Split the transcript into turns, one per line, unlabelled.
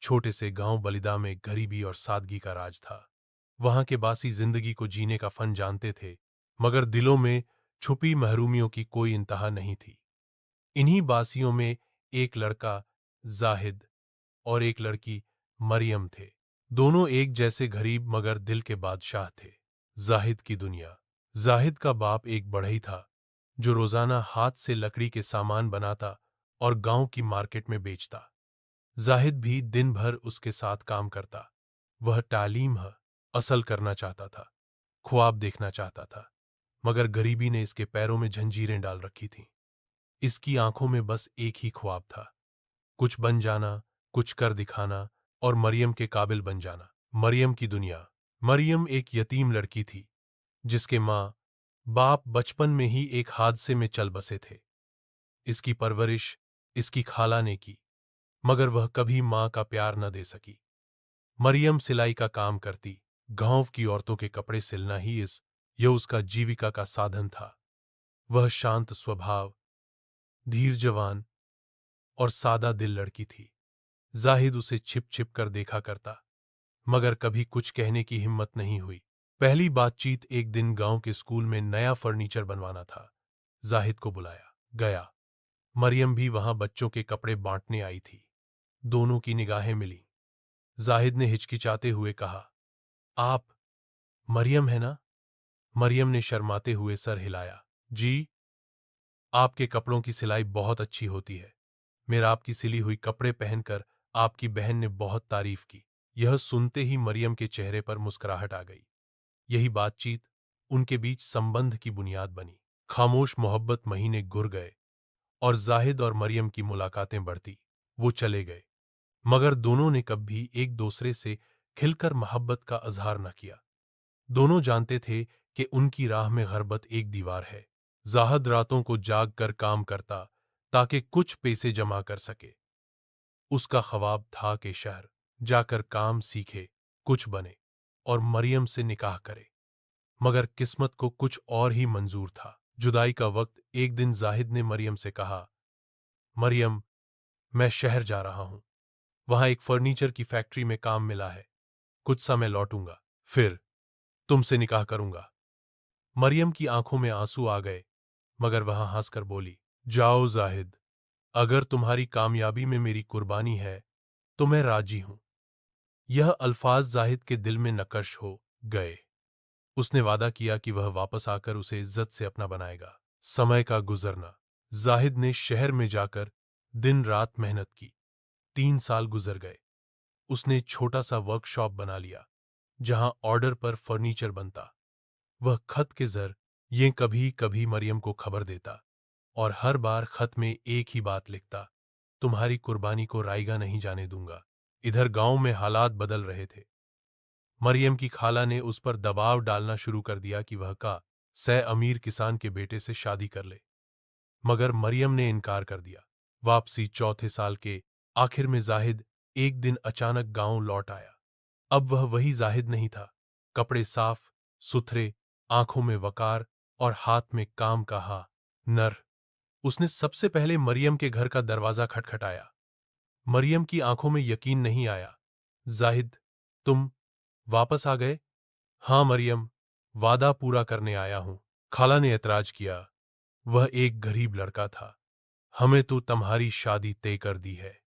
छोटे से गांव बलिदा में गरीबी और सादगी का राज था। वहां के बासी जिंदगी को जीने का फन जानते थे, मगर दिलों में छुपी महरूमियों की कोई इंतहा नहीं थी। इन्हीं बासियों में एक लड़का जाहिद और एक लड़की मरियम थे। दोनों एक जैसे गरीब मगर दिल के बादशाह थे। जाहिद की दुनिया। जाहिद का बाप एक बढ़ई था जो रोजाना हाथ से लकड़ी के सामान बनाता और गांव की मार्केट में बेचता। जाहिद भी दिन भर उसके साथ काम करता। वह तालीम असल करना चाहता था, ख्वाब देखना चाहता था, मगर गरीबी ने इसके पैरों में जंजीरें डाल रखी थीं। इसकी आंखों में बस एक ही ख्वाब था, कुछ बन जाना, कुछ कर दिखाना और मरियम के काबिल बन जाना। मरियम की दुनिया। मरियम एक यतीम लड़की थी जिसके माँ बाप बचपन में ही एक हादसे में चल बसे थे। इसकी परवरिश इसकी खाला ने की, मगर वह कभी माँ का प्यार न दे सकी। मरियम सिलाई का काम करती। गांव की औरतों के कपड़े सिलना ही यह उसका जीविका का साधन था। वह शांत स्वभाव, धीरजवान और सादा दिल लड़की थी। जाहिद उसे छिप छिप कर देखा करता, मगर कभी कुछ कहने की हिम्मत नहीं हुई। पहली बातचीत एक दिन गांव के स्कूल में नया फर्नीचर बनवाना था। जाहिद को बुलाया गया। मरियम भी वहां बच्चों के कपड़े बांटने आई थी। दोनों की निगाहें मिली। जाहिद ने हिचकिचाते हुए कहा, आप मरियम है ना? मरियम ने शर्माते हुए सर हिलाया। जी, आपके कपड़ों की सिलाई बहुत अच्छी होती है। मेरा आपकी सिली हुई कपड़े पहनकर आपकी बहन ने बहुत तारीफ की। यह सुनते ही मरियम के चेहरे पर मुस्कुराहट आ गई। यही बातचीत उनके बीच संबंध की बुनियाद बनी। खामोश मोहब्बत महीने गुर गए और जाहिद और मरियम की मुलाकातें बढ़ती। वो चले गए, मगर दोनों ने कभी एक दूसरे से खिलकर मोहब्बत का इजहार न किया। दोनों जानते थे कि उनकी राह में गरबत एक दीवार है। जाहिद रातों को जाग कर काम करता ताकि कुछ पैसे जमा कर सके। उसका ख्वाब था कि शहर जाकर काम सीखे, कुछ बने और मरियम से निकाह करे, मगर किस्मत को कुछ और ही मंजूर था। जुदाई का वक्त। एक दिन जाहिद ने मरियम से कहा, मरियम, मैं शहर जा रहा हूं। वहां एक फर्नीचर की फैक्ट्री में काम मिला है। कुछ समय लौटूंगा, फिर तुमसे निकाह करूंगा। मरियम की आंखों में आंसू आ गए, मगर वह हंसकर बोली, जाओ जाहिद, अगर तुम्हारी कामयाबी में मेरी कुर्बानी है तो मैं राजी हूं। यह अल्फाज जाहिद के दिल में नकश हो गए। उसने वादा किया कि वह वापस आकर उसे इज्जत से अपना बनाएगा। समय का गुजरना। जाहिद ने शहर में जाकर दिन रात मेहनत की। 3 साल गुजर गए। उसने छोटा सा वर्कशॉप बना लिया जहां ऑर्डर पर फर्नीचर बनता। वह खत के ये कभी कभी मरियम को खबर देता और हर बार खत में एक ही बात लिखता, तुम्हारी कुर्बानी को राइगा नहीं जाने दूंगा। इधर गांव में हालात बदल रहे थे। मरियम की खाला ने उस पर दबाव डालना शुरू कर दिया कि वह सह अमीर किसान के बेटे से शादी कर ले, मगर मरियम ने इनकार कर दिया। वापसी। चौथे साल के आखिर में जाहिद एक दिन अचानक गांव लौट आया। अब वह वही जाहिद नहीं था। कपड़े साफ सुथरे, आंखों में वकार और हाथ में काम का नर। उसने सबसे पहले मरियम के घर का दरवाजा खटखटाया। मरियम की आंखों में यकीन नहीं आया। जाहिद, तुम वापस आ गए? हां मरियम, वादा पूरा करने आया हूं। खाला ने ऐतराज किया, वह एक गरीब लड़का था। हमें तो तुम्हारी शादी तय कर दी है।